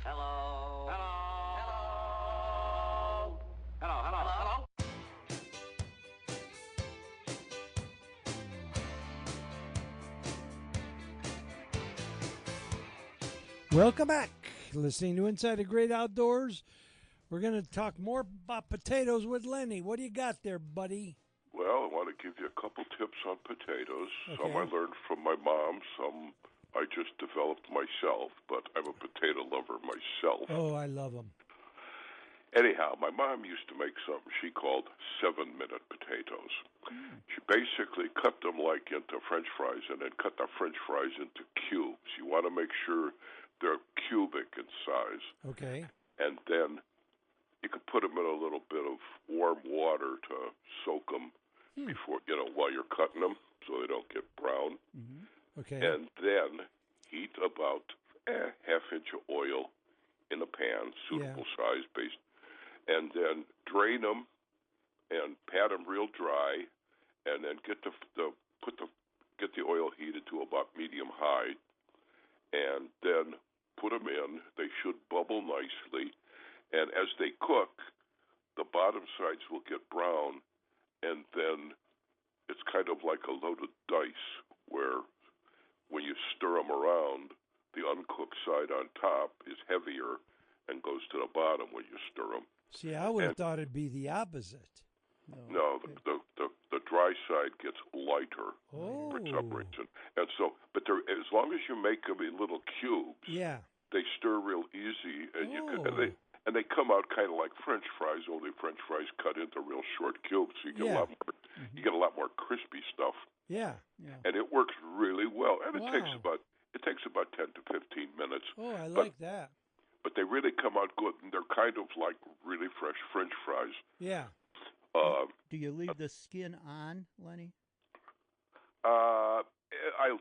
Hello. Hello. Hello. Hello. Hello. Welcome back. Listening to Inside the Great Outdoors. We're going to talk more about potatoes with Lenny. What do you got there, buddy? Well, I want to give you a couple tips on potatoes. Okay. Some I learned from my mom, some I just developed myself, but I'm a potato lover myself. Oh, I love them. Anyhow, my mom used to make something she called 7-minute potatoes. She basically cut them like into French fries and then cut the French fries into cubes. You want to make sure they're cubic in size. Okay. And then you could put them in a little bit of warm water to soak them before, while you're cutting them so they don't get brown. Okay. And then heat about half inch of oil in a pan, suitable size based, and then drain them and pat them real dry, and then get the oil heated to about medium high, and then put them in. They should bubble nicely, and as they cook, the bottom sides will get brown, and then it's kind of like a loaded dice where when you stir them around, the uncooked side on top is heavier and goes to the bottom when you stir them. See, I would have thought it'd be the opposite. No, the dry side gets lighter for some reason. And so, but as long as you make them in little cubes, they stir real easy, and and they come out kind of like French fries, only French fries cut into real short cubes. So you get a lot more crispy stuff. Yeah. And it works really well. And it takes about 10 to 15 minutes. Oh, I like that. But they really come out good, and they're kind of like really fresh French fries. Yeah. Do you leave the skin on, Lenny? I'll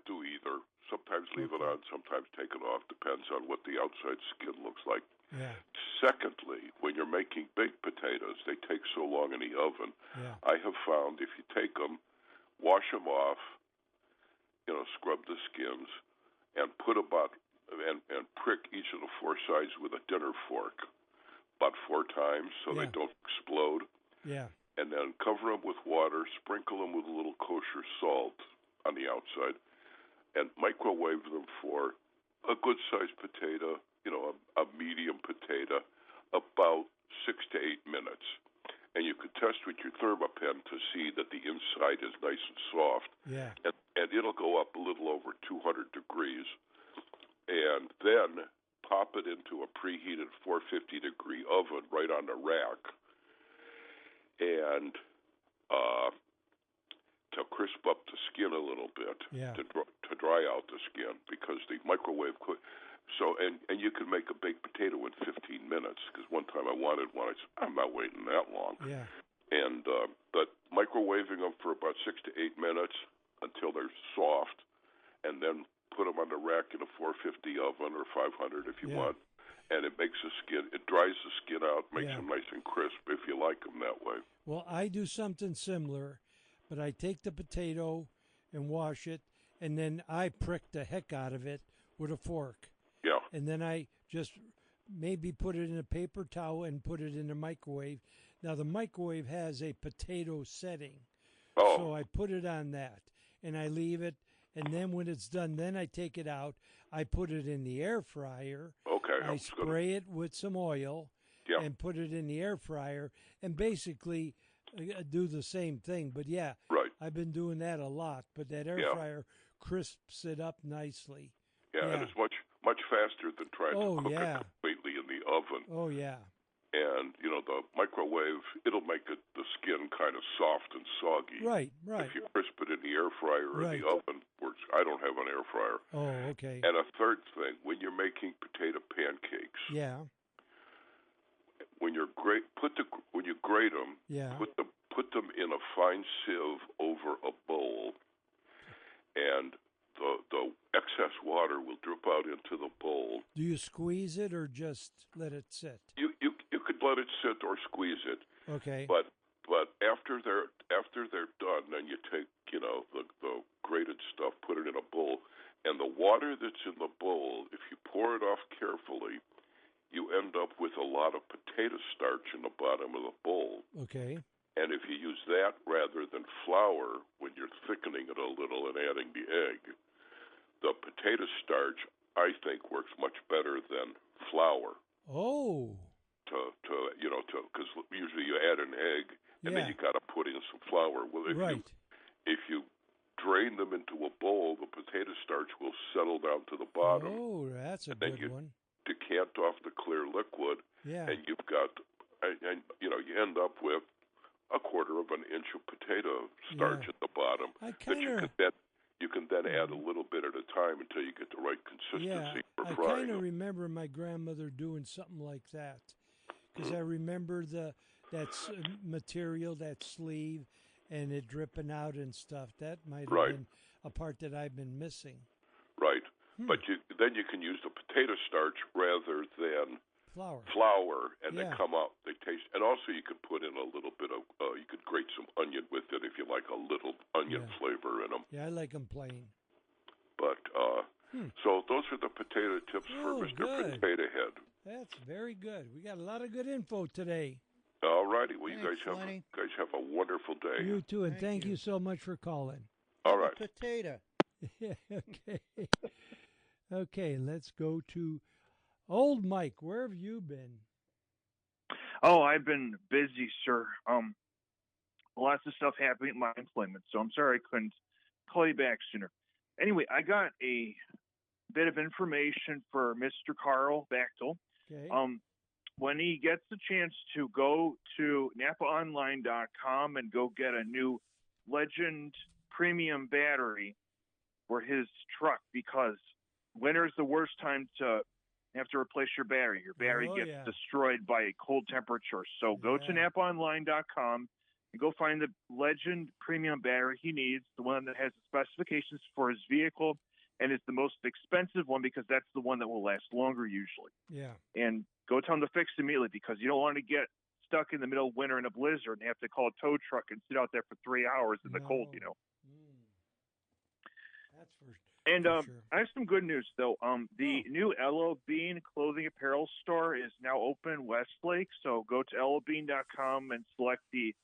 do either. Sometimes leave it on, sometimes take it off. Depends on what the outside skin looks like. Yeah. Secondly, when you're making baked potatoes, they take so long in the oven. Yeah. I have found if you take them, wash them off, scrub the skins, and and prick each of the four sides with a dinner fork about 4 times so they don't explode. Yeah. And then cover them with water, sprinkle them with a little kosher salt on the outside, and microwave them for a good-sized potato, a medium potato, about 6 to 8 minutes. And you could test with your Thermapen to see that the inside is nice and soft. Yeah. And it'll go up a little over 200 degrees. And then pop it into a preheated 450-degree oven right on the rack. And to crisp up the skin a little bit, to dry out the skin, because the microwave could. So and you can make a baked potato in 15 minutes. Because one time I wanted one, I said I'm not waiting that long. Yeah. And but microwaving them for about 6 to 8 minutes until they're soft, and then put them on the rack in a 450 oven or 500 if you want. And it makes it dries the skin out, makes them nice and crisp if you like them that way. Well, I do something similar, but I take the potato and wash it, and then I prick the heck out of it with a fork. Yeah. And then I just maybe put it in a paper towel and put it in the microwave. Now, the microwave has a potato setting. Oh. So I put it on that, and I leave it. And then when it's done, then I take it out. I put it in the air fryer. Okay. I spray it with some oil and put it in the air fryer and basically do the same thing. But, I've been doing that a lot. But that air fryer crisps it up nicely. Yeah, and it's much faster than trying to cook it completely in the oven. Oh, yeah. And, the microwave, it'll make the skin kind of soft and soggy. Right. If you crisp it in the air fryer or in the oven, works. I don't have an air fryer. Oh, okay. And a third thing, when you're making potato pancakes, when you grate them, put them in a fine sieve over a bowl, and the excess water will drip out into the bowl. Do you squeeze it or just let it sit? You could let it sit or squeeze it. Okay. But after they're done, then you take the grated stuff, put it in a bowl, and the water that's in the bowl, if you pour it off carefully, end up with a lot of potato starch in the bottom of the bowl. Okay. And if you use that rather than flour when you're thickening it a little and adding the egg, the potato starch, I think, works much better than flour. Oh. Because usually you add an egg and then you got to put in some flour. Well, if you drain them into a bowl, the potato starch will settle down to the bottom. Oh, that's a good one. Decant off the clear liquid, and you've got, you end up with a quarter of an inch of potato starch at the bottom you can then add a little bit at a time until you get the right consistency for frying. I kind of remember my grandmother doing something like that, because I remember that material, that sleeve, and it dripping out and stuff. That might have been a part that I've been missing. Right. But then you can use the potato starch rather than flour, and they come out. They taste, and also you could put in a little bit of, you could grate some onion with it if you like a little onion flavor in them. Yeah, I like them plain. But so those are the potato tips for Mr. Good. Potato Head. That's very good. We got a lot of good info today. All righty. Well, you guys have a wonderful day. You too, and thank you so much for calling. All right. Potato. Okay. Okay, let's go to Old Mike. Where have you been? Oh, I've been busy, sir. Lots of stuff happening at my employment, so I'm sorry I couldn't call you back sooner. Anyway, I got a bit of information for Mr. Carl Bechtel. Okay. When he gets the chance to go to NapaOnline.com and go get a new Legend premium battery for his truck, because winter is the worst time to have to replace your battery. Your battery gets destroyed by a cold temperature. So go to NapaOnline.com and go find the Legend premium battery he needs, the one that has the specifications for his vehicle and is the most expensive one, because that's the one that will last longer usually. Yeah. And go tell him to fix it immediately, because you don't want to get stuck in the middle of winter in a blizzard and have to call a tow truck and sit out there for 3 hours in the cold, That's for And sure. I have some good news, though. The new Elo Bean clothing apparel store is now open in Westlake. So go to elobean.com and select the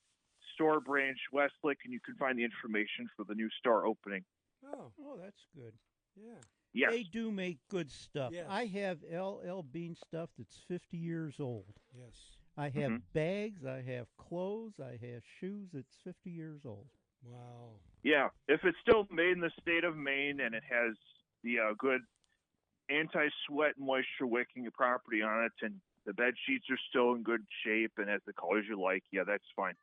store branch Westlake, and you can find the information for the new store opening. Oh, that's good. Yeah. Yes. They do make good stuff. Yes. I have LL Bean stuff that's 50 years old. Yes. I have bags, I have clothes, I have shoes that's 50 years old. Wow. Yeah, if it's still made in the state of Maine and it has the good anti-sweat moisture wicking property on it, and the bed sheets are still in good shape and has the colors you like, that's fine.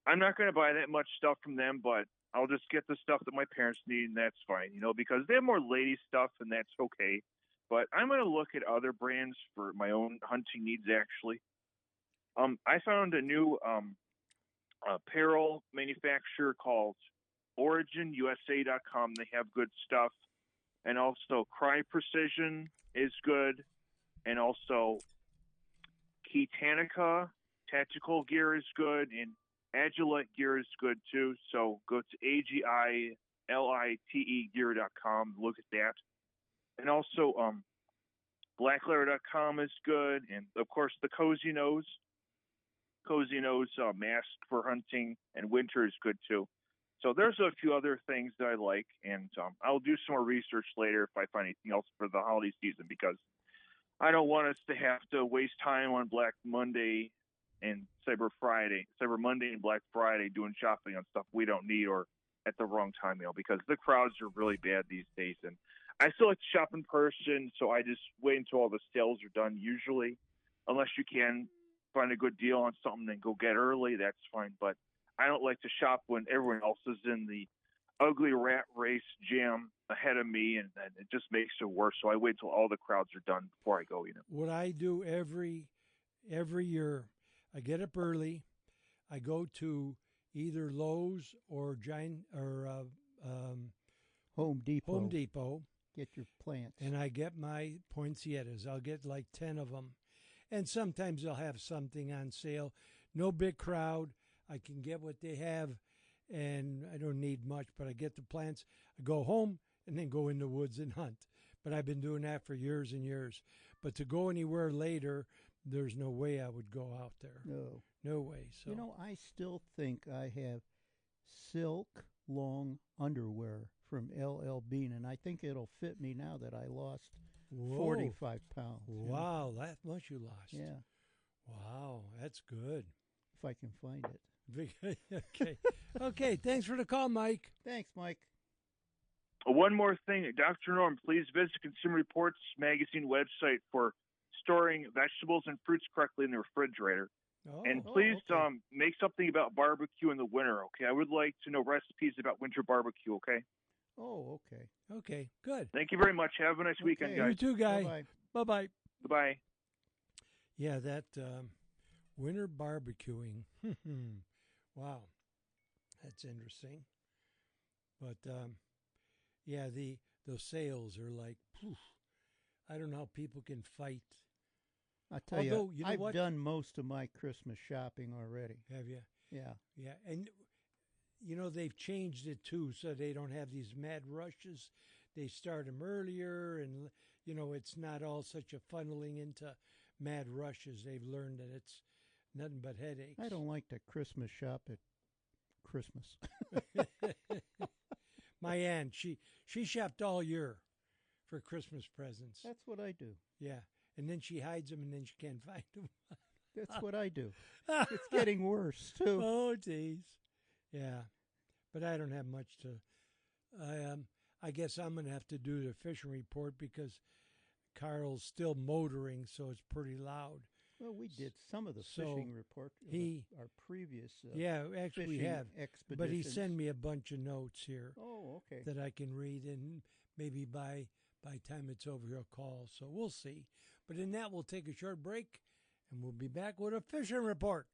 I'm not going to buy that much stuff from them, but I'll just get the stuff that my parents need, and that's fine, because they have more lady stuff, and that's okay. But I'm going to look at other brands for my own hunting needs, actually. I found a new apparel manufacturer called OriginUSA.com. They have good stuff. And also Cry Precision is good. And also Kitanica tactical gear is good. And Agilite gear is good too. So go to AGILITE gear.com. Look at that. And also Blackletter.com is good. And of course the Cozy Nose mask for hunting and winter is good too. So there's a few other things that I like, and I'll do some more research later if I find anything else for the holiday season, because I don't want us to have to waste time on Black Monday and Cyber Monday and Black Friday doing shopping on stuff we don't need or at the wrong time, because the crowds are really bad these days. And I still like to shop in person, so I just wait until all the sales are done usually, unless you can find a good deal on something and go get early, that's fine. But I don't like to shop when everyone else is in the ugly rat race jam ahead of me, and it just makes it worse. So I wait till all the crowds are done before I go. What I do every year, I get up early. I go to either Lowe's or Home Depot. Home Depot. Get your plants. And I get my poinsettias. I'll get like 10 of them. And sometimes they'll have something on sale. No big crowd. I can get what they have, and I don't need much, but I get the plants. I go home and then go in the woods and hunt. But I've been doing that for years and years. But to go anywhere later, there's no way I would go out there. No way. So I still think I have silk long underwear from LL Bean, and I think it'll fit me now that I lost 45 pounds. Wow, that much you lost. Yeah. Wow, that's good. If I can find it. Okay. Okay, thanks for the call, Mike. Thanks, Mike. One more thing, Dr. Norm, please visit Consumer Reports magazine website for storing vegetables and fruits correctly in the refrigerator. And please make something about barbecue in the winter, okay? I would like to know recipes about winter barbecue, okay? Oh, okay. Okay, good. Thank you very much. Have a nice weekend, guys. You too, guy. Bye-bye. Bye-bye. Goodbye. Yeah, that winter barbecuing. Wow, that's interesting. But, yeah, those sales are like, I don't know how people can fight. I tell you I've done most of my Christmas shopping already. Have you? Yeah. Yeah, and, they've changed it, too, so they don't have these mad rushes. They start them earlier, and, it's not all such a funneling into mad rushes. They've learned that it's nothing but headaches. I don't like to Christmas shop at Christmas. My aunt, she shopped all year for Christmas presents. That's what I do. Yeah, and then she hides them, and then she can't find them. That's what I do. It's getting worse, too. Oh, geez. Yeah, but I don't have much to. I guess I'm going to have to do the fishing report because Carl's still motoring, so it's pretty loud. Well, we did some of the fishing report. Our previous actually we have expeditions. But he sent me a bunch of notes here. Oh, okay. That I can read, and maybe by time it's over, he'll call. So we'll see. But in that, we'll take a short break, and we'll be back with a fishing report.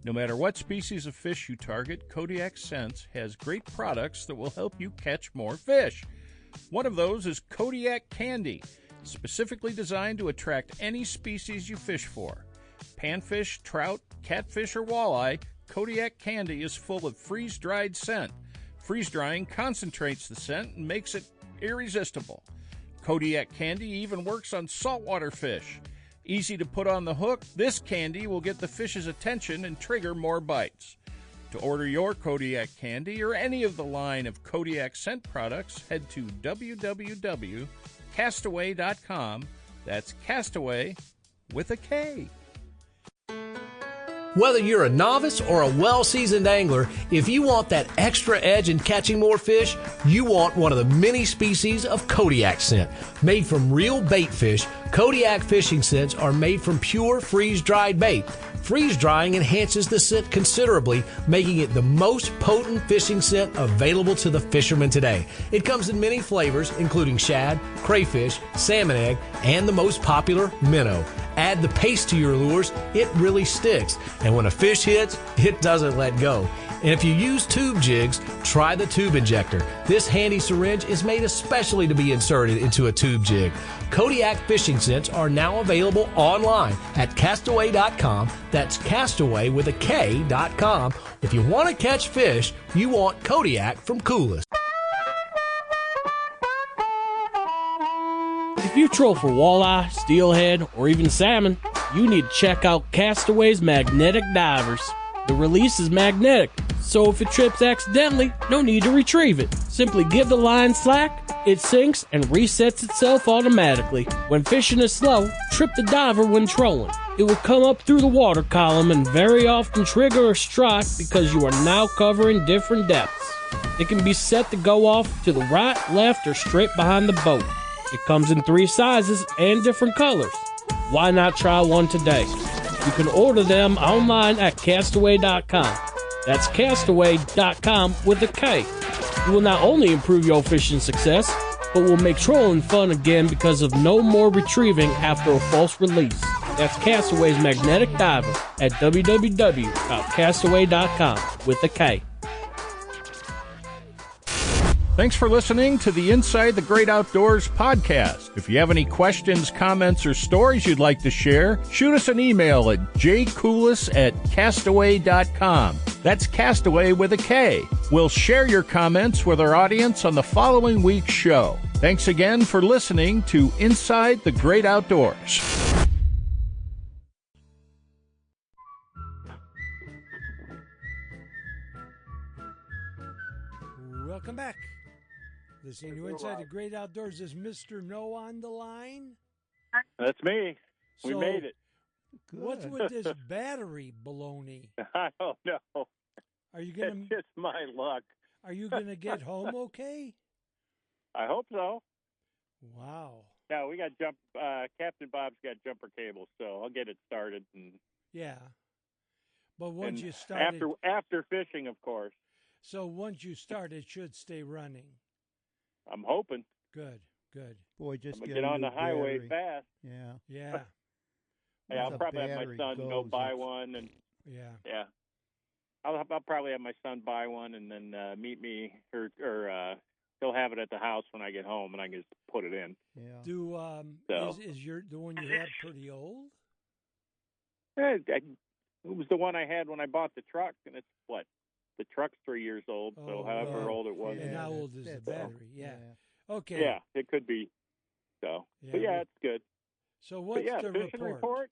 No matter what species of fish you target, Kodiak Scents has great products that will help you catch more fish. One of those is Kodiak Candy, specifically designed to attract any species you fish for. Panfish, trout, catfish, or walleye, Kodiak Candy is full of freeze-dried scent. Freeze-drying concentrates the scent and makes it irresistible. Kodiak Candy even works on saltwater fish. Easy to put on the hook, this candy will get the fish's attention and trigger more bites. To order your Kodiak Candy or any of the line of Kodiak scent products, head to www.castaway.com. That's Castaway with a K. Whether you're a novice or a well-seasoned angler, if you want that extra edge in catching more fish, you want one of the many species of Kodiak scent. Made from real bait fish, Kodiak fishing scents are made from pure freeze-dried bait. Freeze-drying enhances the scent considerably, making it the most potent fishing scent available to the fishermen today. It comes in many flavors, including shad, crayfish, salmon egg, and the most popular, minnow. Add the paste to your lures, it really sticks. And when a fish hits, it doesn't let go. And if you use tube jigs, try the tube injector. This handy syringe is made especially to be inserted into a tube jig. Kodiak fishing scents are now available online at Castaway.com. That's Castaway with a K.com. If you want to catch fish, you want Kodiak from Coolest. If you troll for walleye, steelhead, or even salmon, you need to check out Castaway's Magnetic Divers. The release is magnetic, so if it trips accidentally, no need to retrieve it. Simply give the line slack, it sinks and resets itself automatically. When fishing is slow, trip the diver when trolling. It will come up through the water column and very often trigger a strike because you are now covering different depths. It can be set to go off to the right, left, or straight behind the boat. It comes in 3 sizes and different colors. Why not try one today? You can order them online at Castaway.com. That's Castaway.com with a K. You will not only improve your fishing success, but will make trolling fun again because of no more retrieving after a false release. That's Castaway's Magnetic Diver at www.castaway.com with a K. Thanks for listening to the Inside the Great Outdoors podcast. If you have any questions, comments, or stories you'd like to share, shoot us an email at jcoulis@castaway.com. That's Castaway with a K. We'll share your comments with our audience on the following week's show. Thanks again for listening to Inside the Great Outdoors. Welcome back. Listening to Inside the Great Outdoors. Is Mr. No on the line? That's me. We made it. What's with this battery baloney? I don't know. Are you gonna? It's just my luck. Are you gonna get home okay? I hope so. Wow. No, we got Captain Bob's got jumper cables, so I'll get it started. And yeah, but once you start after fishing, of course. So once you start, it should stay running. I'm hoping. Good. Boy, just get on the highway fast. Yeah. Yeah. Yeah, I'll probably have my son go buy one, and yeah. I'll probably have my son buy one, and then meet me, or he'll have it at the house when I get home, and I can just put it in. Yeah. Is the one you have pretty old? It was the one I had when I bought the truck, and it's what. The truck's 3 years old, so however old it was. And how old is the battery? Yeah. Okay. Yeah, it could be. So, but it's good. So what's the fishing report?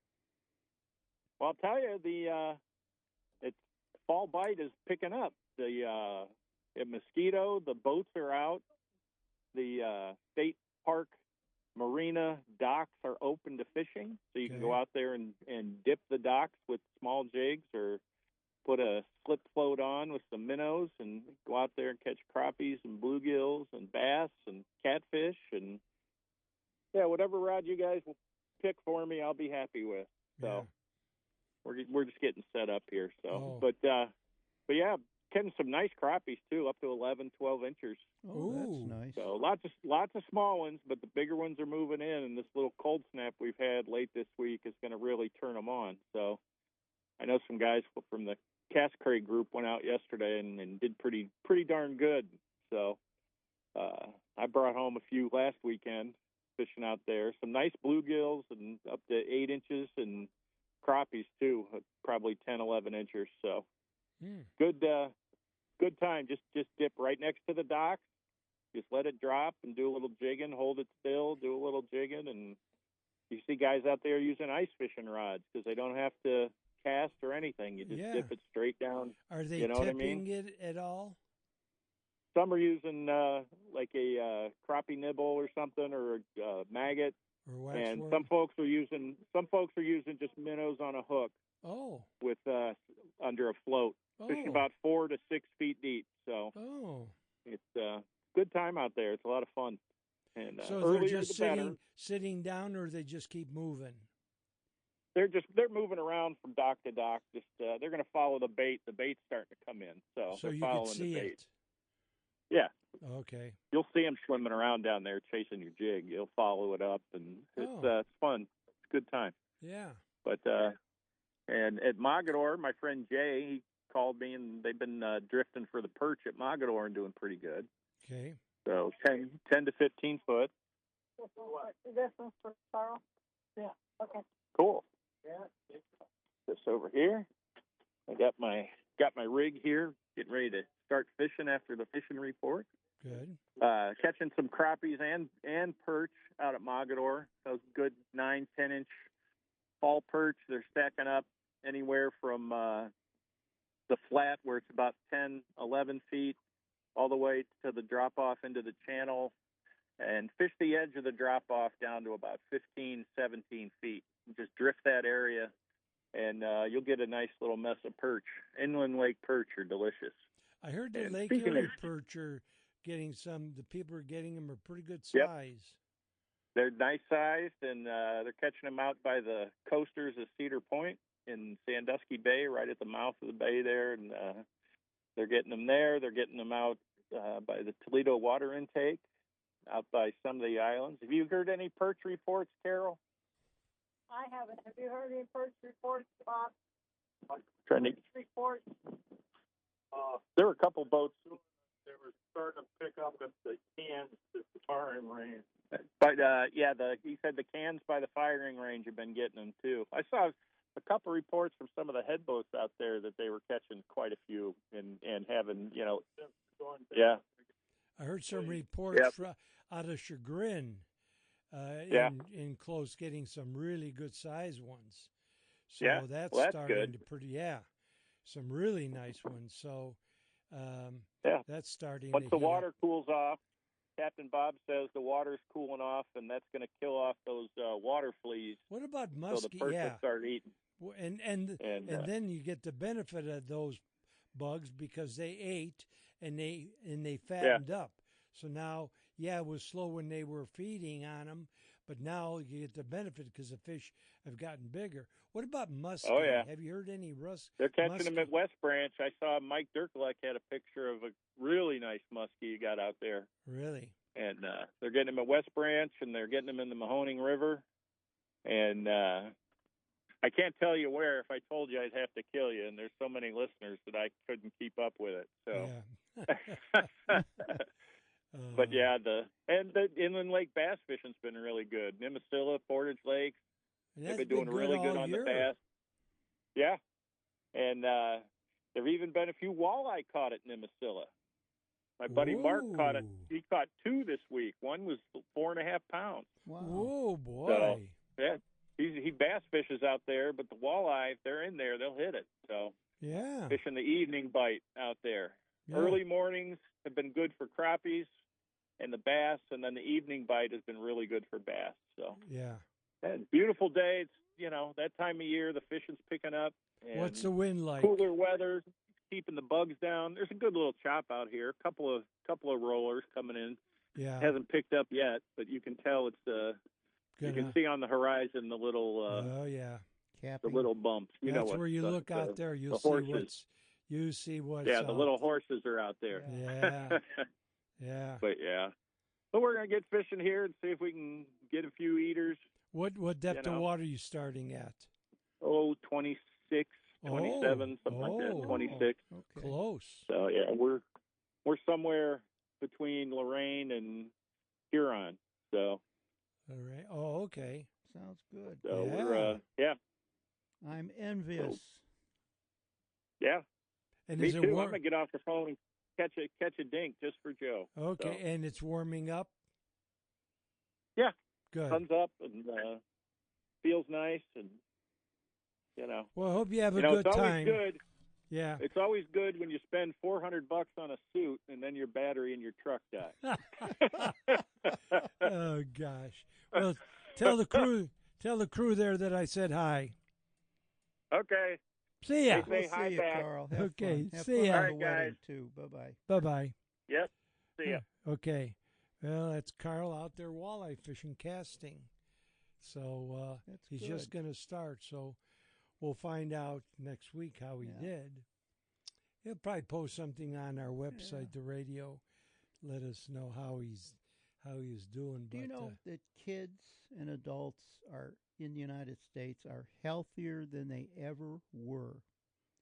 Well, I'll tell you, the fall bite is picking up. At Mosquito, the boats are out. The state park marina docks are open to fishing, so you can go out there and dip the docks with small jigs or put a slip float on with some minnows and go out there and catch crappies and bluegills and bass and catfish and whatever rod you guys will pick for me, I'll be happy with. So we're just getting set up here. So, but yeah, catching some nice crappies too, up to 11, 12 inches. Oh, that's nice. So lots of small ones, but the bigger ones are moving in, and this little cold snap we've had late this week is going to really turn them on. So I know some guys from the Cass Craig group went out yesterday and did pretty darn good. So I brought home a few last weekend fishing out there. Some nice bluegills and up to 8 inches, and crappies too, probably 10, 11 inches. So good time. Just dip right next to the docks. Just let it drop and do a little jigging. Hold it still, do a little jigging, and you see guys out there using ice fishing rods because they don't have to cast or anything. You just dip it straight down. Are they tipping it at all? Some are using like a crappie nibble or something, or a maggot. Or and some folks are using just minnows on a hook. Oh. With under a float, fishing about 4 to 6 feet deep. So it's a good time out there. It's a lot of fun. And so they're just sitting down, or they just keep moving. They're moving around from dock to dock. Just they're going to follow the bait. The bait's starting to come in, so they're following the bait. It. Yeah. Okay. You'll see them swimming around down there chasing your jig. You'll follow it up, and it's fun. It's a good time. Yeah. But and at Mogador, my friend Jay, he called me, and they've been drifting for the perch at Mogador and doing pretty good. Okay. So 10 to 15 foot. This one's for Carl? Yeah. Okay. Cool. Yeah. This over here. I got my rig here, getting ready to start fishing after the fishing report. Good. Catching some crappies and perch out at Mogador. Those good 9, 10-inch fall perch. They're stacking up anywhere from the flat, where it's about 10, 11 feet, all the way to the drop-off into the channel, and fish the edge of the drop-off down to about 15, 17 feet. Just drift that area, and you'll get a nice little mess of perch. Inland lake perch are delicious. I heard the Lake Erie perch are getting some. The people are getting them are pretty good size. Yep. They're nice sized, and they're catching them out by the coasters of Cedar Point in Sandusky Bay, right at the mouth of the bay there, and they're getting them there. They're getting them out by the Toledo water intake, out by some of the islands. Have you heard any perch reports, Carol? I haven't. Have you heard any first reports, Bob? Trending reports. There were a couple boats. They were starting to pick up at the cans at the firing range. But he said the cans by the firing range have been getting them too. I saw a couple reports from some of the head boats out there that they were catching quite a few and having, yeah. I heard some reports out of Chagrin in close getting some really good size ones. So that's starting good. to some really nice ones. So that's starting. Once the water cools off, Captain Bob says the water's cooling off, and that's going to kill off those water fleas. What about muskie? So the perch will start eating. And then you get the benefit of those bugs because they ate and they fattened up. So now, it was slow when they were feeding on them, but now you get the benefit because the fish have gotten bigger. What about muskie? Oh, yeah. Have you heard any They're catching them at West Branch. I saw Mike Dirklek had a picture of a really nice muskie he got out there. Really? And they're getting them at West Branch, and they're getting them in the Mahoning River. And I can't tell you where. If I told you, I'd have to kill you. And there's so many listeners that I couldn't keep up with it. So. Yeah. But the inland lake bass fishing's been really good. Nimisila, Portage Lakes, they've been doing really good on the bass. Yeah, and there've even been a few walleye caught at Nimisila. My buddy Mark caught it. He caught 2 this week. One was 4.5 pounds. Wow! Oh boy! So, yeah, he bass fishes out there, but the walleye, if they're in there, they'll hit it. So fishing the evening bite out there. Yeah. Early mornings have been good for crappies and the bass, and then the evening bite has been really good for bass. So beautiful day. It's that time of year the fishing's picking up. And what's the wind like? Cooler weather, keeping the bugs down. There's a good little chop out here. A couple of rollers coming in. Yeah, hasn't picked up yet, but you can tell it's you can see on the horizon the little the little bumps. That's where you look out there. You'll see what's the little horses are out there. Yeah. Yeah. But we're going to get fishing here and see if we can get a few eaters. What depth of water are you starting at? 26, 27, something like that, 26. Okay. Close. So, we're somewhere between Lorraine and Huron. So. All right. Oh, okay. Sounds good. So we're, I'm envious. Yeah. And Me too. I'm going to get off the phone and catch a dink just for Joe. Okay, so. And it's warming up? Yeah. Good. Sun's up and feels nice and, Well, I hope you have a good time. It's always good. Yeah. It's always good when you spend $400 on a suit and then your battery in your truck dies. Oh, gosh. Well, tell the crew there that I said hi. Okay. See ya. Say hi see back. You, Carl. Have okay. Fun. Have see fun ya. All right, guys. Too. Bye-bye. Bye-bye. Yep. See ya. Okay. Well, that's Carl out there walleye fishing, casting. So he's just going to start. So we'll find out next week how he did. He'll probably post something on our website, the radio. Let us know how he's doing. Do you know that kids and adults in the United States are healthier than they ever were?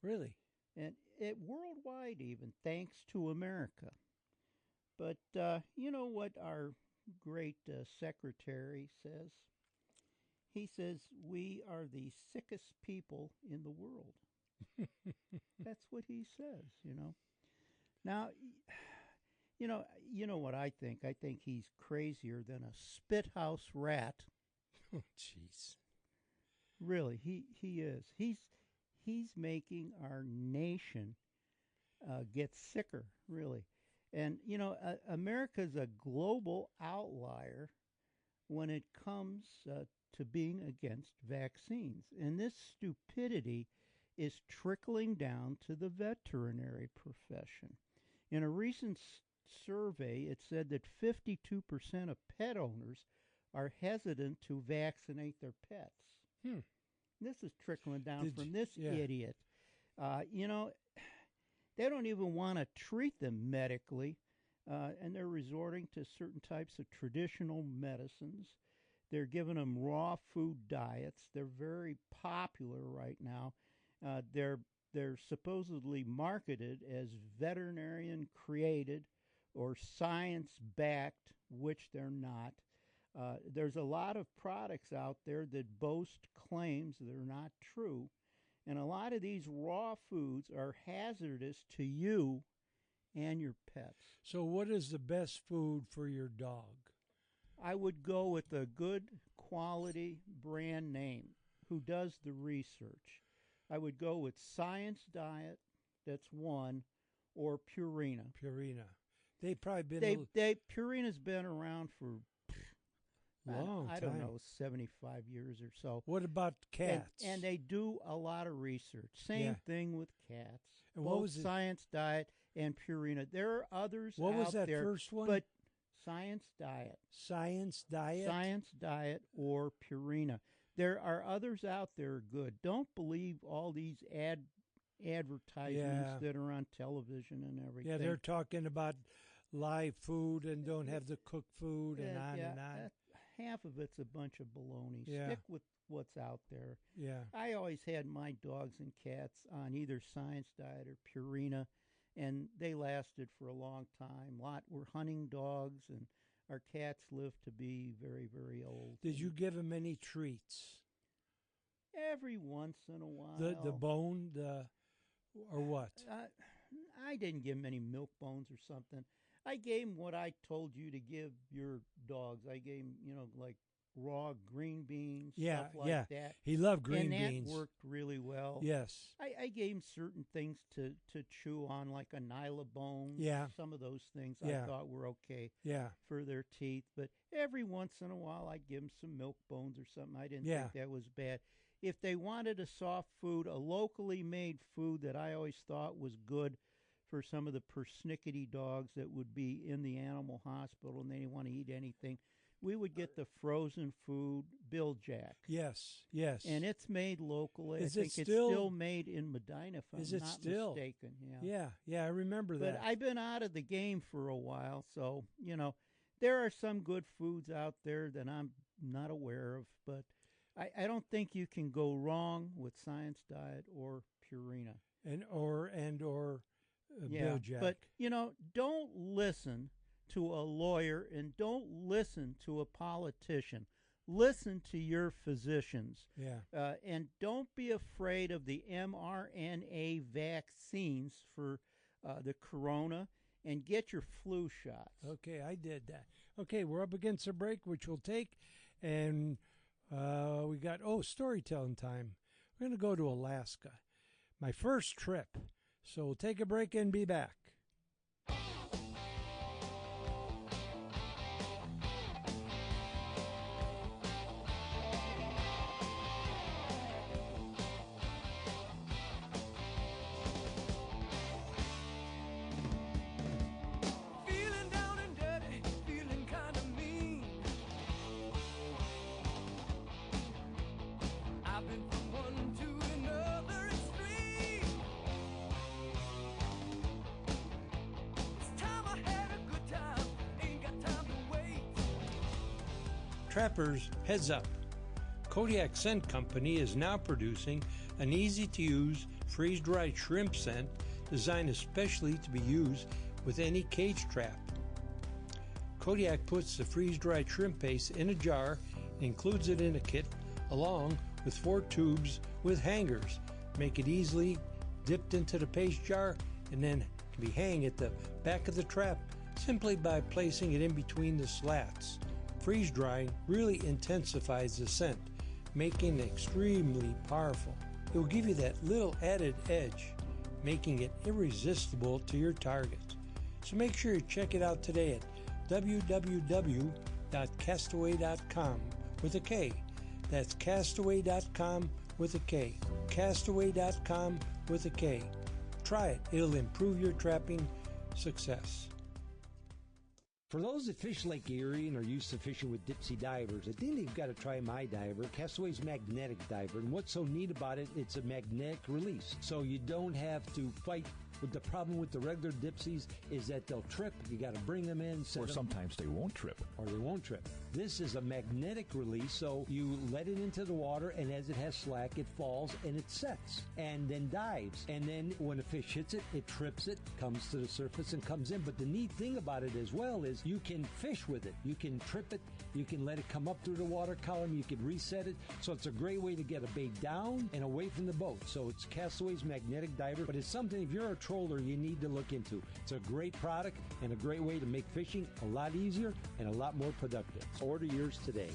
Really? And worldwide even, thanks to America. But you know what our great secretary says? He says we are the sickest people in the world. That's what he says, Now, you know what I think? I think he's crazier than a spithouse rat. Oh, jeez. Really, he is. He's making our nation get sicker, really. And, America's a global outlier when it comes to being against vaccines. And this stupidity is trickling down to the veterinary profession. In a recent survey, it said that 52% of pet owners are hesitant to vaccinate their pets. This is trickling down from this idiot. They don't even want to treat them medically, and they're resorting to certain types of traditional medicines. They're giving them raw food diets. They're very popular right now. They're supposedly marketed as veterinarian created or science backed, which they're not. There's a lot of products out there that boast claims that are not true. And a lot of these raw foods are hazardous to you and your pets. So what is the best food for your dog? I would go with a good quality brand name who does the research. I would go with Science Diet, that's one, or Purina. Purina. They've probably been... Purina's been around for... long I don't know, 75 years or so. What about cats? And they do a lot of research. Same thing with cats. And both what was it? Science Diet and Purina. There are others what out was that there, first one? But Science Diet. Science Diet? Science Diet or Purina. There are others out there good. Don't believe all these advertisements that are on television and everything. Yeah, they're talking about live food and don't have to cook food and on and on. Half of it's a bunch of baloney. Yeah. Stick with what's out there. Yeah. I always had my dogs and cats on either Science Diet or Purina, and they lasted for a long time. A lot were hunting dogs, and our cats lived to be very, very old. Did you give them any treats? Every once in a while. The bone, or what? I didn't give them any milk bones or something. I gave them what I told you to give your dogs. I gave them, like raw green beans, stuff like that. He loved green beans. And that worked really well. Yes. I gave him certain things to chew on, like a Nylabone. Yeah. Some of those things I thought were okay for their teeth. But every once in a while, I'd give them some milk bones or something. I didn't think that was bad. If they wanted a soft food, a locally made food that I always thought was good for some of the persnickety dogs that would be in the animal hospital and they didn't want to eat anything, we would get the frozen food Bill Jack. Yes. And it's made locally. Is I think it's still made in Medina, if I'm not mistaken. Yeah, I remember that. But I've been out of the game for a while, so, there are some good foods out there that I'm not aware of, but I don't think you can go wrong with Science Diet or Purina. Or Bill Jack. But, don't listen to a lawyer and don't listen to a politician. Listen to your physicians. Yeah. And don't be afraid of the mRNA vaccines for the corona, and get your flu shots. Okay, I did that. Okay, we're up against a break, which we'll take, and we got, storytelling time. We're going to go to Alaska. My first trip. So we'll take a break and be back. Trappers, heads up. Kodiak Scent Company is now producing an easy-to-use freeze-dried shrimp scent designed especially to be used with any cage trap. Kodiak puts the freeze-dried shrimp paste in a jar and includes it in a kit along with 4 tubes with hangers. Make it easily dipped into the paste jar and then can be hung at the back of the trap simply by placing it in between the slats. Freeze drying really intensifies the scent, making it extremely powerful. It will give you that little added edge, making it irresistible to your target. So make sure you check it out today at www.castaway.com with a K. That's castaway.com with a K. Castaway.com with a K. Try it. It'll improve your trapping success. For those that fish Lake Erie and are used to fishing with dipsy divers, I think you've got to try my diver, Castaway's magnetic diver. And what's so neat about it, it's a magnetic release. So you don't have to fight But the problem with the regular Dipsies is that they'll trip. You got to bring them in. Or sometimes they won't trip. Or they won't trip. This is a magnetic release, so you let it into the water, and as it has slack, it falls and it sets and then dives. And then when a fish hits it, it trips it, comes to the surface and comes in. But the neat thing about it as well is you can fish with it. You can trip it. You can let it come up through the water column. You can reset it. So it's a great way to get a bait down and away from the boat. So it's Castaway's Magnetic Diver, but it's something if you're a troller you need to look into. It's a great product and a great way to make fishing a lot easier and a lot more productive. Order yours today.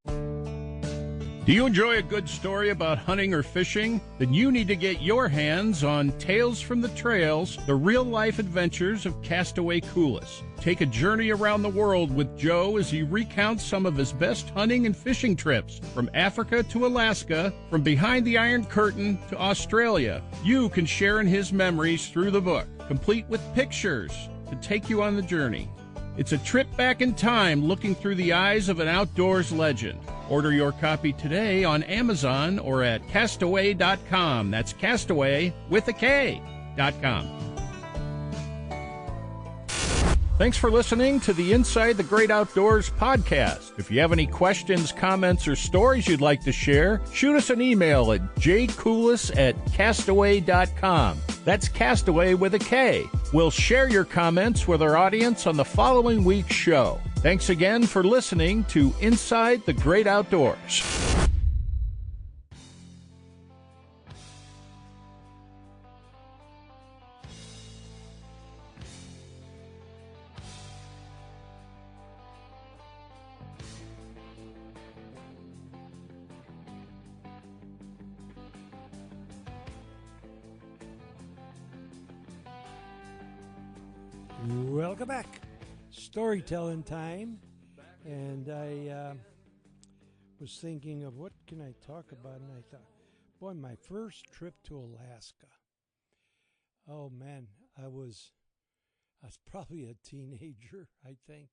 Do you enjoy a good story about hunting or fishing? Then you need to get your hands on Tales from the Trails, the real-life adventures of Castaway Coulis. Take a journey around the world with Joe as he recounts some of his best hunting and fishing trips, from Africa to Alaska, from behind the Iron Curtain to Australia. You can share in his memories through the book, complete with pictures to take you on the journey. It's a trip back in time looking through the eyes of an outdoors legend. Order your copy today on Amazon or at castaway.com. That's Castaway with a K.com. Thanks for listening to the Inside the Great Outdoors podcast. If you have any questions, comments, or stories you'd like to share, shoot us an email at jcoulis@castaway.com. That's Castaway with a K. We'll share your comments with our audience on the following week's show. Thanks again for listening to Inside the Great Outdoors. Welcome back. Storytelling time. And I was thinking of what can I talk about, and I thought, boy, my first trip to Alaska. Oh, man, I was probably a teenager, I think.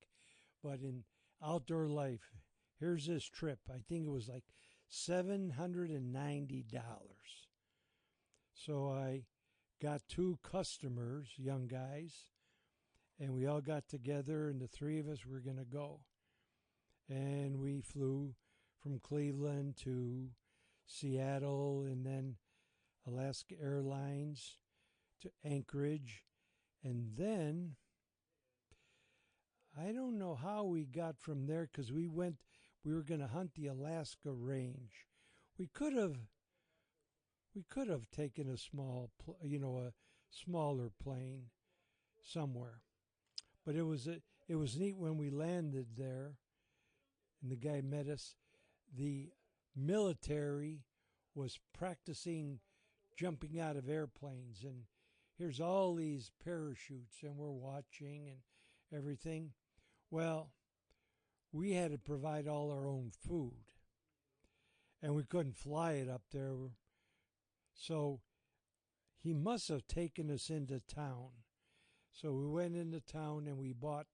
But in outdoor life, here's this trip. I think it was like $790. So I got two customers, young guys, and we all got together, and the three of us were going to go. And we flew from Cleveland to Seattle, and then Alaska Airlines to Anchorage. And then I don't know how we got from there, because we were going to hunt the Alaska Range. We could have taken a smaller plane somewhere. But it was neat when we landed there, and the guy met us. The military was practicing jumping out of airplanes, and here's all these parachutes, and we're watching and everything. Well, we had to provide all our own food, and we couldn't fly it up there. So he must have taken us into town. So we went into town and we bought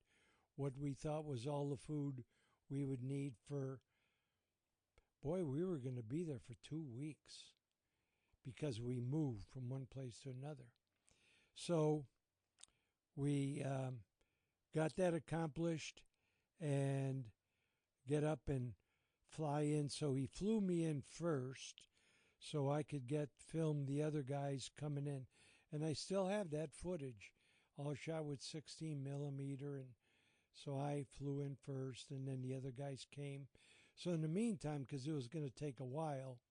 what we thought was all the food we would need for, boy, we were going to be there for 2 weeks because we moved from one place to another. So we got that accomplished and get up and fly in. So he flew me in first so I could film the other guys coming in. And I still have that footage. All shot with 16 millimeter, and so I flew in first, and then the other guys came. So in the meantime, because it was going to take a while,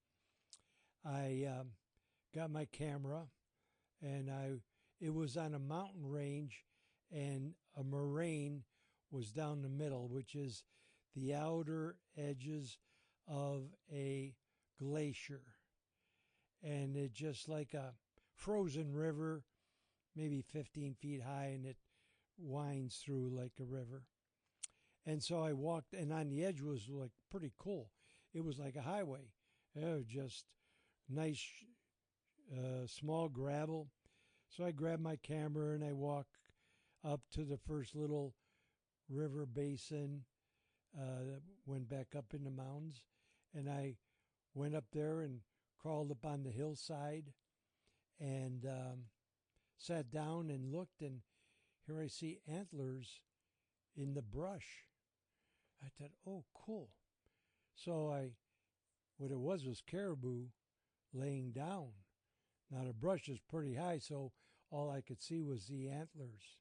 I got my camera, and it was on a mountain range, and a moraine was down the middle, which is the outer edges of a glacier, and it just like a frozen river, maybe 15 feet high, and it winds through like a river. And so I walked, and on the edge was like pretty cool. It was like a highway. It was just nice, small gravel. So I grabbed my camera and I walked up to the first little river basin that went back up in the mountains. And I went up there and crawled up on the hillside and sat down and looked, and here I see antlers in the brush. I thought, oh, cool. So what it was caribou laying down. Now the brush is pretty high, so all I could see was the antlers,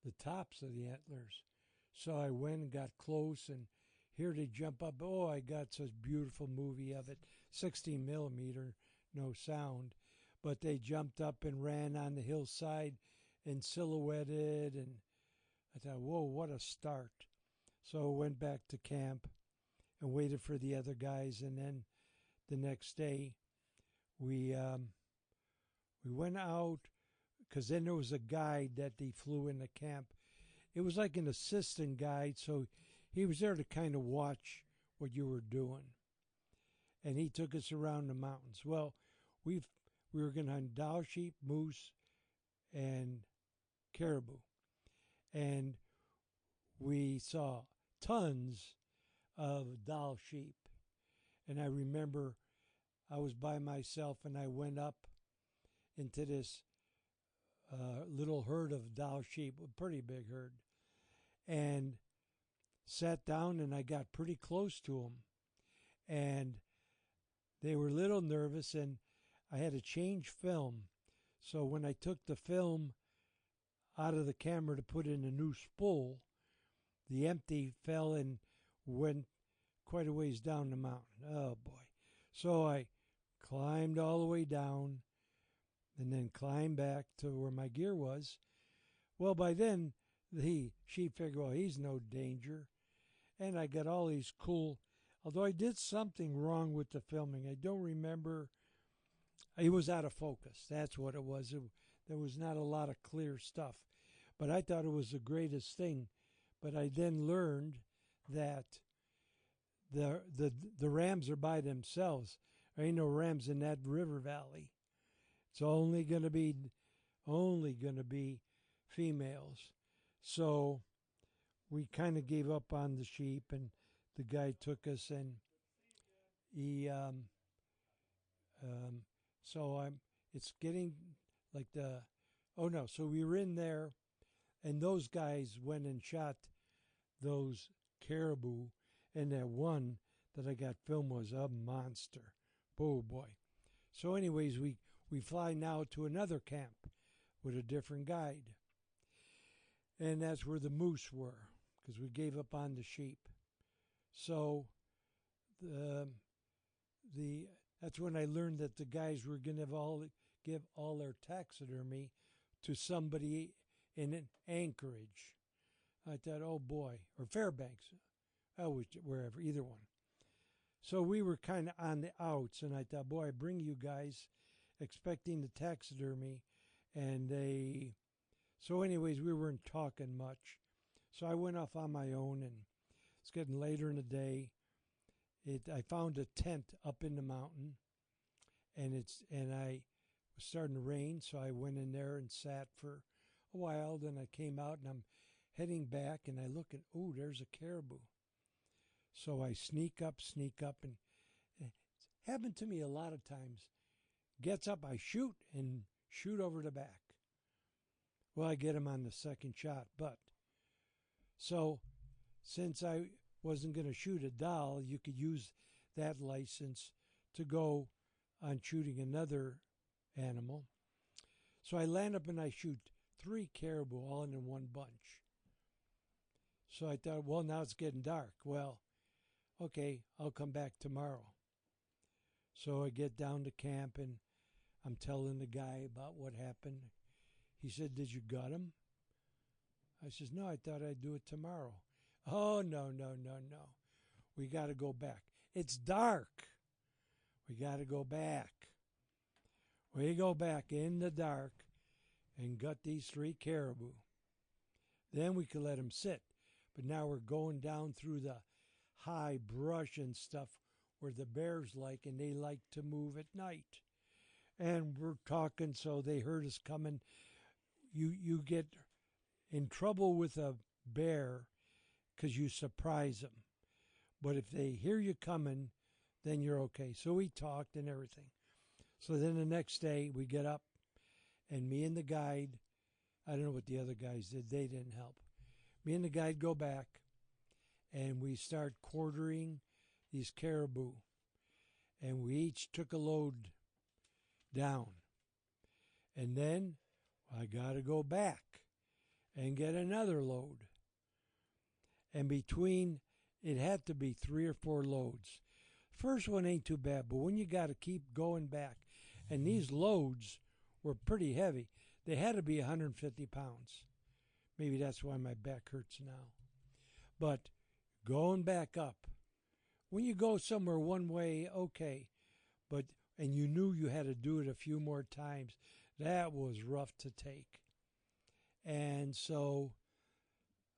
the tops of the antlers. So I went and got close, and here they jump up. Oh, I got such beautiful movie of it, 16 millimeter, no sound. But they jumped up and ran on the hillside and silhouetted, and I thought, whoa, what a start. So I went back to camp and waited for the other guys, and then the next day we went out, because then there was a guide that they flew in the camp. It was like an assistant guide, so he was there to kind of watch what you were doing. And he took us around the mountains. Well, we were going to hunt Dall sheep, moose, and caribou. And we saw tons of Dall sheep. And I remember I was by myself, and I went up into this little herd of Dall sheep, a pretty big herd, and sat down, and I got pretty close to them. And they were a little nervous, and I had to change film. So when I took the film out of the camera to put in a new spool, the empty fell and went quite a ways down the mountain. Oh, boy. So I climbed all the way down and then climbed back to where my gear was. Well, by then, the sheep figured, well, he's no danger. And I got all these cool, although I did something wrong with the filming. I don't remember. It was out of focus. That's what it was. There was not a lot of clear stuff. But I thought it was the greatest thing. But I then learned that the rams are by themselves. There ain't no rams in that river valley. It's only going to be females. So we kind of gave up on the sheep, and the guy took us, and he it's getting like so we were in there, and those guys went and shot those caribou, and that one that I got filmed was a monster. Oh boy. So anyways, we fly now to another camp with a different guide. And that's where the moose were, because we gave up on the sheep. So that's when I learned that the guys were going to give all their taxidermy to somebody in Anchorage. I thought, oh boy, or Fairbanks, wherever, either one. So we were kind of on the outs, and I thought, boy, I bring you guys expecting the taxidermy, and so anyways, we weren't talking much. So I went off on my own, and it's getting later in the day. I found a tent up in the mountain, and I was starting to rain, so I went in there and sat for a while. Then I came out, and I'm heading back, and I look, and oh, there's a caribou. So I sneak up, and it's happened to me a lot of times. Gets up, I shoot over the back. Well, I get him on the second shot, but so since I wasn't going to shoot a Dall, you could use that license to go on shooting another animal. So I land up and I shoot 3 caribou all in one bunch. So I thought, well, now it's getting dark. Well, okay, I'll come back tomorrow. So I get down to camp, and I'm telling the guy about what happened. He said, did you gut him? I says, no, I thought I'd do it tomorrow. Oh, no. We got to go back. It's dark. We got to go back. We go back in the dark and gut these 3 caribou. Then we could let them sit. But now we're going down through the high brush and stuff where the bears like, and they like to move at night. And we're talking, so they heard us coming. You get in trouble with a bear because you surprise them. But if they hear you coming, then you're okay. So we talked and everything. So then the next day we get up, and me and the guide, I don't know what the other guys did. They didn't help. Me and the guide go back, and we start quartering these caribou. And we each took a load down. And then I got to go back and get another load. And between, it had to be 3 or 4 loads. First one ain't too bad, but when you got to keep going back, and these loads were pretty heavy. They had to be 150 pounds. Maybe that's why my back hurts now. But going back up, when you go somewhere one way, okay, but and you knew you had to do it a few more times, that was rough to take. And so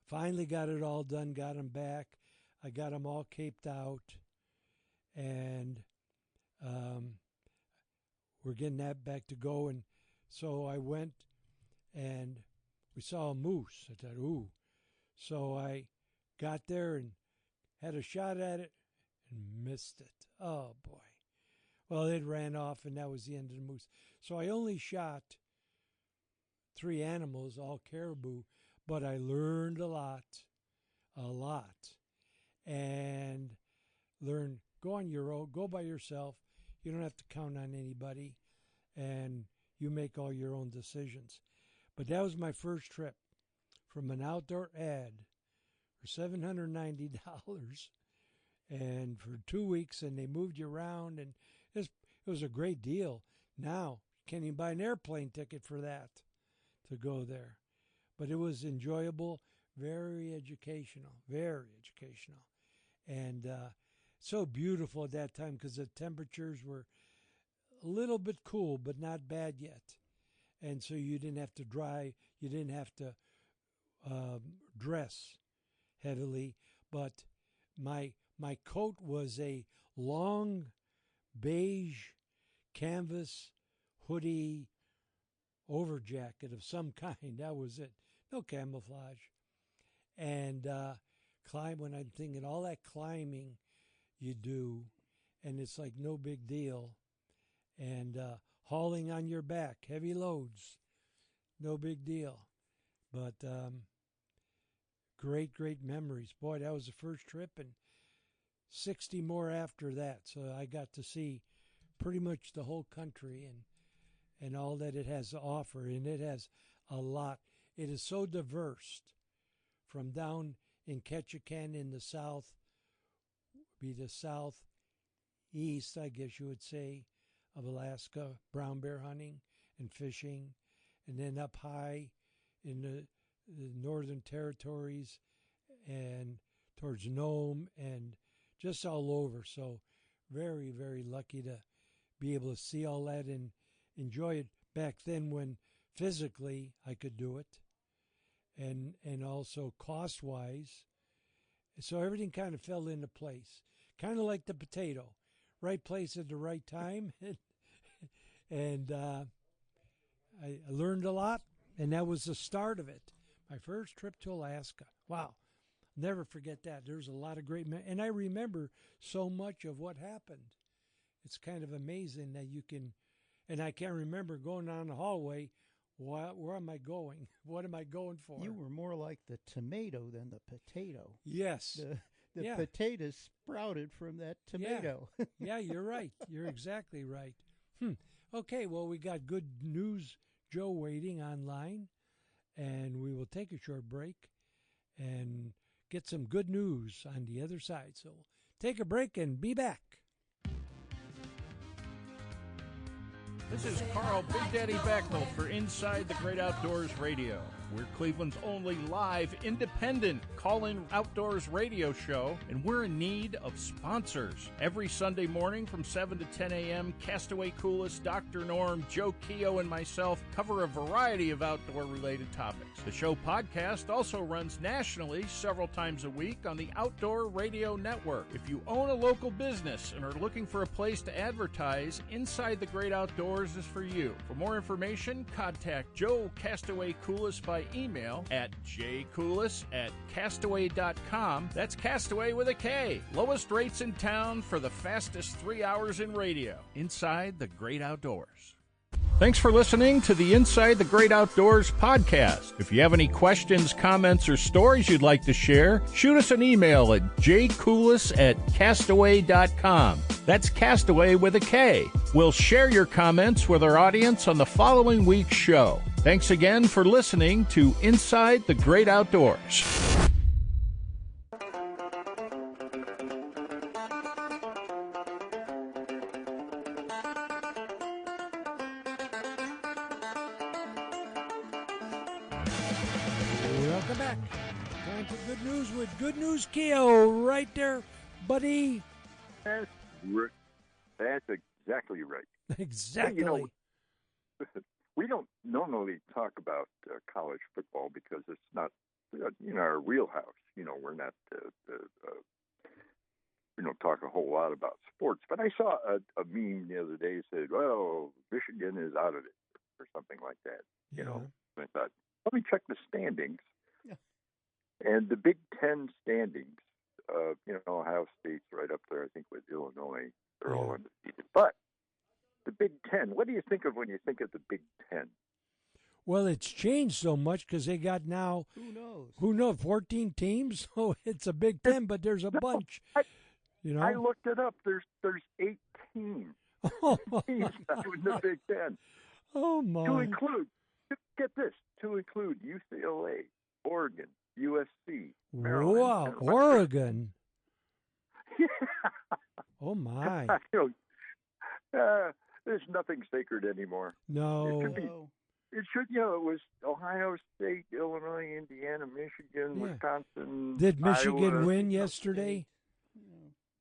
finally got it all done, got them back. I got them all caped out, and we're getting that back to go. And so I went, and we saw a moose. I thought, ooh. So I got there and had a shot at it and missed it. Oh, boy. Well, it ran off, and that was the end of the moose. So I only shot 3 animals, all caribou, but I learned a lot, and learned, go on your own, go by yourself. You don't have to count on anybody, and you make all your own decisions. But that was my first trip from an outdoor ad for $790 and for 2 weeks, and they moved you around, and it was a great deal. Now, you can't even buy an airplane ticket for that to go there. But it was enjoyable, very educational, and so beautiful at that time because the temperatures were a little bit cool, but not bad yet. And so you didn't have to dry, you didn't have to dress heavily, but my coat was a long beige canvas hoodie over jacket of some kind. That was it. No camouflage. And when I'm thinking all that climbing you do, and it's like no big deal, and hauling on your back, heavy loads, no big deal. But great memories. Boy, that was the first trip, and 60 more after that. So I got to see pretty much the whole country and all that it has to offer, and it has a lot. It is so diverse from down in Ketchikan in the south, be the southeast, I guess you would say, of Alaska, brown bear hunting and fishing, and then up high in the northern territories and towards Nome and just all over. So very, very lucky to be able to see all that and enjoy it back then when physically I could do it, and also cost-wise. So everything kind of fell into place, kind of like the potato, right place at the right time. And I learned a lot, and that was the start of it. My first trip to Alaska. Wow. Never forget that. There's a lot of great, and I remember so much of what happened. It's kind of amazing that you can, and I can't remember going down the hallway. Where am I going? What am I going for? You were more like the tomato than the potato. Yes. The potatoes sprouted from that tomato. Yeah, you're right. You're exactly right. Okay, well, we got good news, Joe, waiting online, and we will take a short break and get some good news on the other side. So take a break and be back. This is Carl Big Daddy Backnell for Inside the Great Outdoors Radio. We're Cleveland's only live, independent call-in outdoors radio show, and we're in need of sponsors. Every Sunday morning from 7 to 10 a.m., Castaway Coolest, Dr. Norm, Joe Keogh, and myself cover a variety of outdoor-related topics. The show podcast also runs nationally several times a week on the Outdoor Radio Network. If you own a local business and are looking for a place to advertise, Inside the Great Outdoors is for you. For more information, contact Joe Castaway Coolest by by email at jcoulis@castaway.com. That's Castaway with a K. Lowest rates in town for the fastest 3 hours in radio. Inside the Great Outdoors. Thanks for listening to the Inside the Great Outdoors podcast. If you have any questions, comments, or stories you'd like to share, shoot us an email at jcoulis@castaway.com. That's Castaway with a K. We'll share your comments with our audience on the following week's show. Thanks again for listening to Inside the Great Outdoors. Welcome back. Time for Good News with Good News Keo. Right there, buddy. That's exactly right. Exactly. You know, we don't normally talk about college football because it's not in our wheelhouse. You know, we're not we don't talk a whole lot about sports. But I saw a meme the other day that said, "Well, Michigan is out of it," or something like that. You know, and I thought, let me check the standings. Yeah. And the Big Ten standings. Ohio State's right up there, I think, with Illinois. They're all undefeated. But the Big Ten, what do you think of when you think of the Big Ten? Well, it's changed so much because they got now, who knows, 14 teams? So it's a Big Ten, but there's a bunch. I looked it up. There's 8 teams. Teams now in the Big Ten. Oh, my. Get this, to include UCLA, Oregon, USC, Maryland. Wow, Oregon. Oh, my. There's nothing sacred anymore. No. It was Ohio State, Illinois, Indiana, Michigan, Wisconsin. Did Michigan Iowa, win yesterday?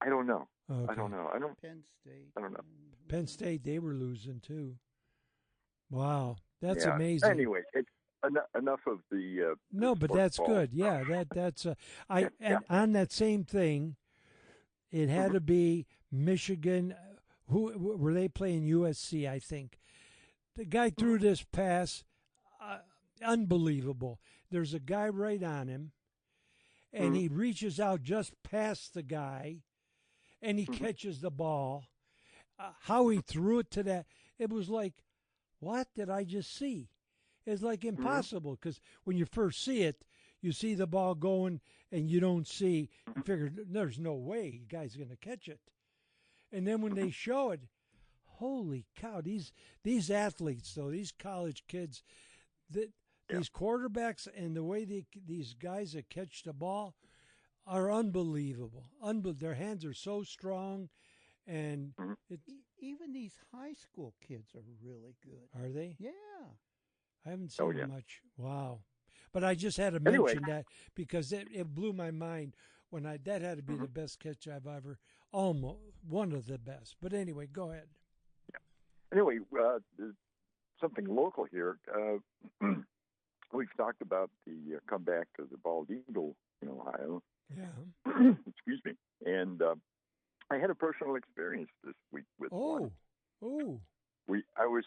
I don't know. Okay. I don't know. Penn State. I don't know. Penn State, they were losing, too. Wow. That's amazing. Anyway, enough of the. No, but that's ball. good. Yeah, that's. And on that same thing, it had to be Michigan. Who were they playing? USC, I think. The guy threw this pass, unbelievable. There's a guy right on him, and he reaches out just past the guy, and he catches the ball. How he threw it to that, it was like, what did I just see? It's like impossible because when you first see it, you see the ball going and you don't see. You figure there's no way the guy's going to catch it. And then when they show it, holy cow! These athletes, though, these college kids, these quarterbacks, and the way these guys that catch the ball are unbelievable. Their hands are so strong, and even these high school kids are really good. Are they? Yeah. I haven't seen much. Wow. But I just had to mention that because it blew my mind when that had to be the best catch I've ever, almost one of the best. But anyway, go ahead. Yeah. Anyway, something local here. We've talked about the comeback of the bald eagle in Ohio. Yeah. Excuse me. And I had a personal experience this week with one. Oh. I was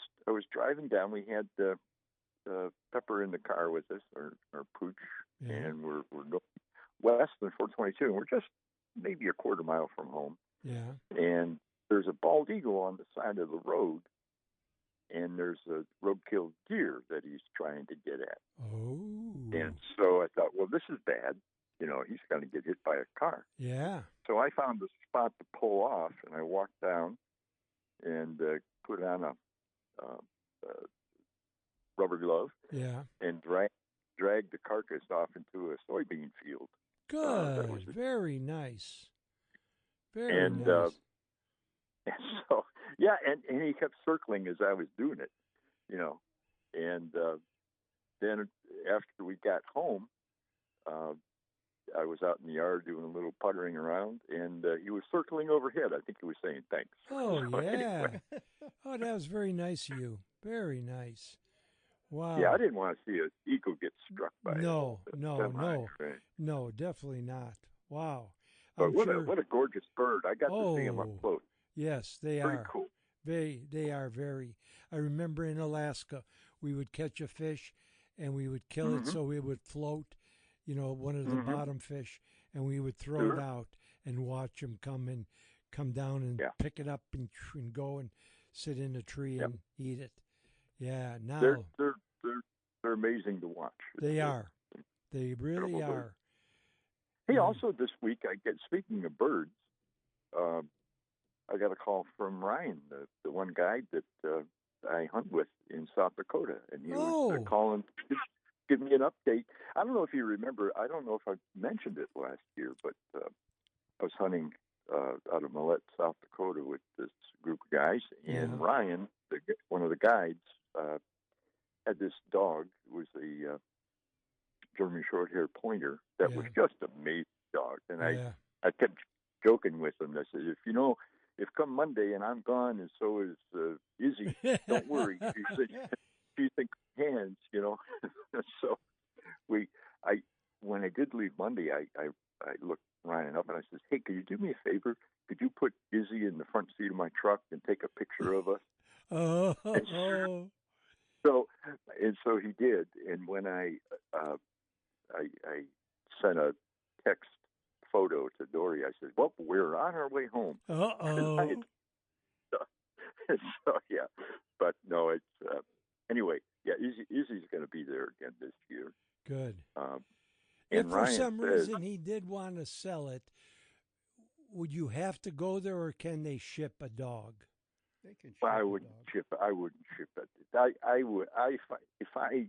driving down. We had Pepper in the car with us, or Pooch, and we're going west on 422, and we're just maybe a quarter mile from home. Yeah. And there's a bald eagle on the side of the road, and there's a roadkill deer that he's trying to get at. Oh. And so I thought, well, this is bad. He's going to get hit by a car. Yeah. So I found a spot to pull off, and I walked down and put on a rubber glove. Yeah. And dragged the carcass off into a soybean field. Good. Very nice. Very nice. And so, and he kept circling as I was doing it, And then after we got home, I was out in the yard doing a little puttering around, and he was circling overhead. I think he was saying thanks. Oh, so yeah. Anyway. Oh, that was very nice of you. Very nice. Wow. Yeah, I didn't want to see an eagle get struck by No, definitely not. Wow. But what a gorgeous bird. I got to see him up close. Yes, they very are. Cool. They are very. I remember in Alaska, we would catch a fish, and we would kill it so it would float, one of the bottom fish, and we would throw it out and watch them come down and pick it up and go and sit in a tree and eat it. Yeah, now they're amazing to watch. They are. They really are. Hey, also this week speaking of birds, I got a call from Ryan, the one guide that I hunt with in South Dakota, and he was calling to give me an update. I don't know if you remember. I don't know if I mentioned it last year, but I was hunting out of Millette, South Dakota, with this group of guys, and Ryan, one of the guides, had this dog. It was a German Shorthair Pointer that was just an amazing dog, and I kept joking with him. I said, if come Monday and I'm gone and so is Izzy, don't worry. She's in hands, So when I did leave Monday, I looked Ryan up and I said, hey, could you do me a favor? Could you put Izzy in the front seat of my truck and take a picture of us? So he did. And when I sent a text photo to Dory, I said, well, we're on our way home. So yeah, but no, it's anyway. Yeah, Izzy's going to be there again this year. Good. If for some reason he did want to sell it, would you have to go there, or can they ship a dog? They can. I wouldn't ship it. I would. If I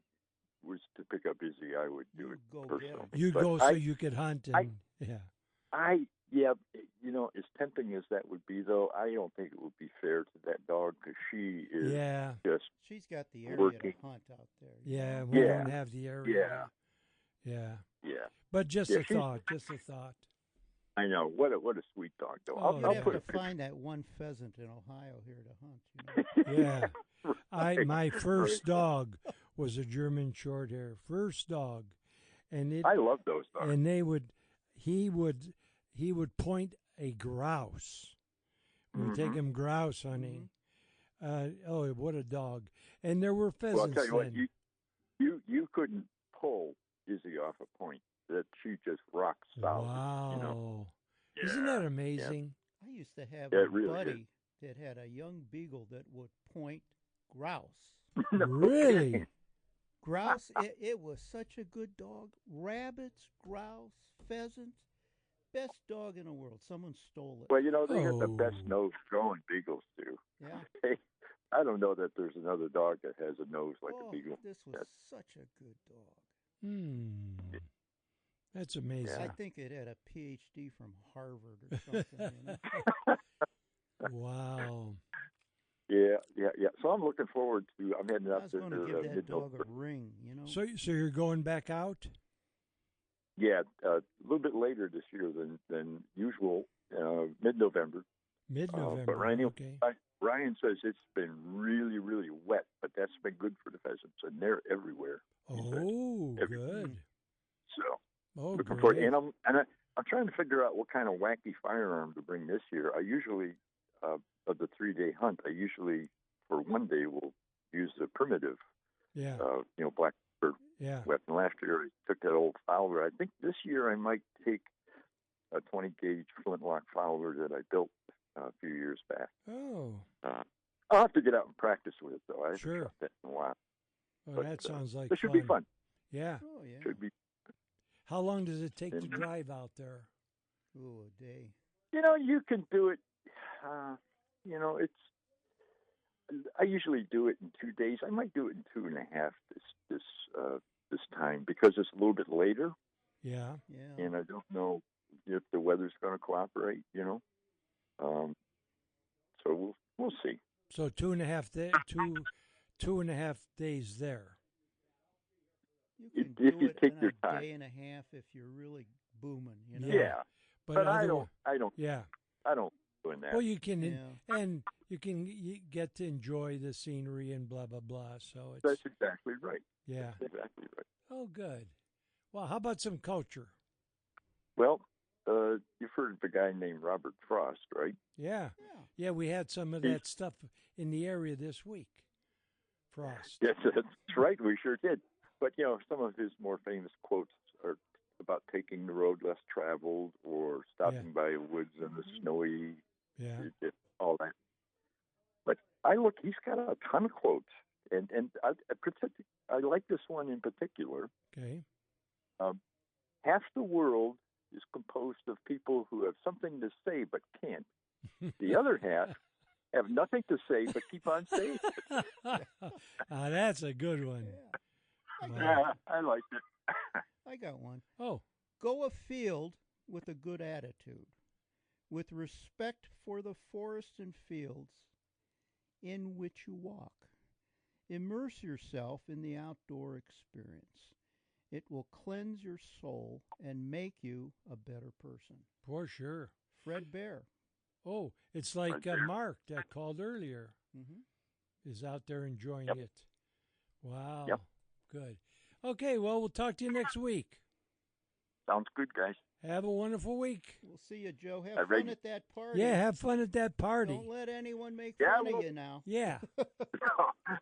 was to pick up Izzy, I would do it personally. You go so you could hunt and as tempting as that would be, though, I don't think it would be fair to that dog because she is just. She's got the area to hunt out there. Yeah, we don't have the area. Yeah. But just a thought. I know. What a sweet dog, though. I'll have to find that one pheasant in Ohio here to hunt. Yeah. My first dog was a German Shorthair. First dog, and I love those dogs. And he would point a grouse. We would take him grouse hunting. What a dog! And there were pheasants. Well, I'll tell you what, you couldn't pull Izzy off a point. That she just rocks solid. Wow. Isn't that amazing? I used to have a buddy that had a young beagle that would point grouse. Really? Grouse, it was such a good dog. Rabbits, grouse, pheasants, best dog in the world. Someone stole it. Well, they got the best nose going, beagles do. Yeah. I don't know that there's another dog that has a nose like a beagle. This was such a good dog. That's amazing. I think it had a PhD from Harvard or something. Wow. Yeah. So I'm looking forward to. I'm heading up to. I was going to give that dog a ring. So you're going back out? Yeah, a little bit later this year than usual. Mid-November. But Ryan says it's been really, really wet, but that's been good for the pheasants, and they're everywhere. Good. So. Looking forward, and I'm trying to figure out what kind of wacky firearm to bring this year. I usually, of the 3-day hunt, for one day will use the primitive, Blackbird weapon. Last year I took that old Fowler. I think this year I might take a 20 gauge flintlock Fowler that I built a few years back. I'll have to get out and practice with it though. I haven't shot that in a while. Well, that sounds like it should be fun. Yeah. Should be. How long does it take to drive out there? A day. You can do it. It's. I usually do it in 2 days. I might do it in 2.5 this time because it's a little bit later. Yeah. And I don't know if the weather's going to cooperate. So we'll see. So 2.5 days there. You can if do you it take in your a time. day and a half if you're really booming, Yeah, but I don't. Yeah, I don't doing that. Well, you can and you get to enjoy the scenery and blah blah blah. So that's exactly right. Yeah, that's exactly right. Oh, good. Well, how about some culture? Well, you've heard of a guy named Robert Frost, right? Yeah. We had some of that stuff in the area this week. Frost. Yes, that's right. We sure did. But, some of his more famous quotes are about taking the road less traveled or stopping by woods in the snowy, all that. But he's got a ton of quotes. And I like this one in particular. Okay. Half the world is composed of people who have something to say but can't. The other half have nothing to say but keep on saying it. That's a good one. Yeah, I liked it. I got one. Oh. Go afield with a good attitude, with respect for the forests and fields in which you walk. Immerse yourself in the outdoor experience. It will cleanse your soul and make you a better person. For sure. Fred Bear. Oh, it's like Mark that called earlier is out there enjoying it. Wow. Yep. Good. Okay, well, we'll talk to you next week. Sounds good, guys. Have a wonderful week. We'll see you, Joe. Have fun at that party. Yeah, have fun at that party. Don't let anyone make fun of you now. Yeah.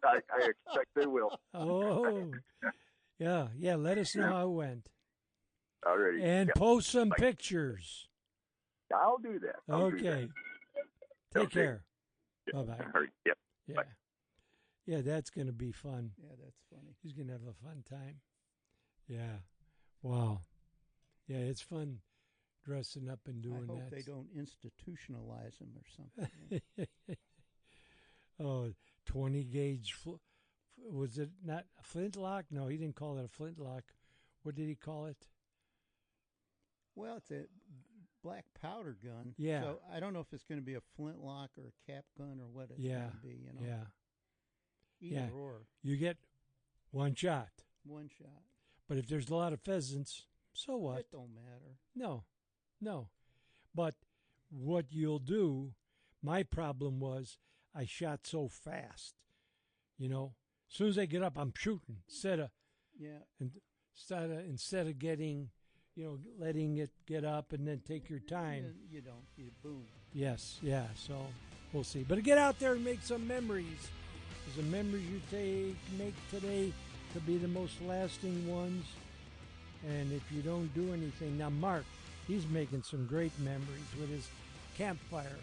I expect they will. Oh. Yeah, let us know how it went. All righty. And post some pictures. I'll do that. Okay. Take care. Bye-bye. All right. Yep. Yeah. Bye. Yeah, that's going to be fun. Yeah, that's funny. He's going to have a fun time. Yeah. Wow. Yeah, it's fun dressing up and doing that. I hope they don't institutionalize him or something. Oh, 20 gauge. Was it not a flintlock? No, he didn't call it a flintlock. What did he call it? Well, it's a black powder gun. Yeah. So I don't know if it's going to be a flintlock or a cap gun or what it's going to be. Yeah. Either or. You get one shot. One shot. But if there's a lot of pheasants, so what? It don't matter. No. But what you'll do, my problem was I shot so fast. As soon as I get up, I'm shooting instead of getting, letting it get up and then take your time. You don't. You boom. Yes, yeah. So we'll see. But get out there and make some memories. Because the memories you make today could be the most lasting ones. And if you don't do anything, now Mark, he's making some great memories with his campfire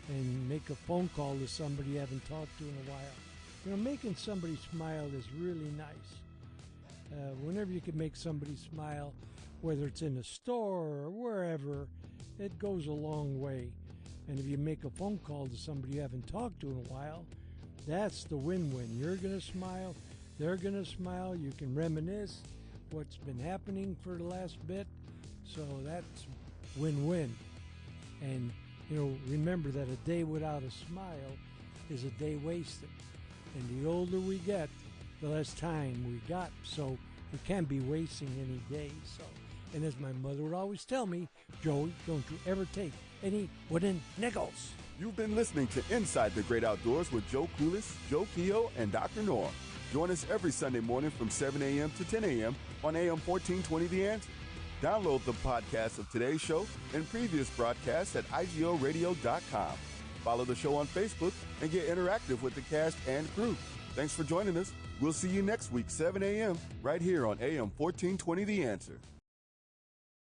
and make a phone call to somebody you haven't talked to in a while. Making somebody smile is really nice. Whenever you can make somebody smile, whether it's in a store or wherever, it goes a long way. And if you make a phone call to somebody you haven't talked to in a while, that's the win-win. You're going to smile, they're going to smile, you can reminisce what's been happening for the last bit, so that's win-win. And, remember that a day without a smile is a day wasted. And the older we get, the less time we got, so we can't be wasting any days. So, and as my mother would always tell me, Joey, don't you ever take any wooden nickels. You've been listening to Inside the Great Outdoors with Joe Kulis, Joe Keogh, and Dr. Norm. Join us every Sunday morning from 7 a.m. to 10 a.m. on AM 1420 The Answer. Download the podcast of today's show and previous broadcasts at IGOradio.com. Follow the show on Facebook and get interactive with the cast and crew. Thanks for joining us. We'll see you next week, 7 a.m., right here on AM 1420 The Answer.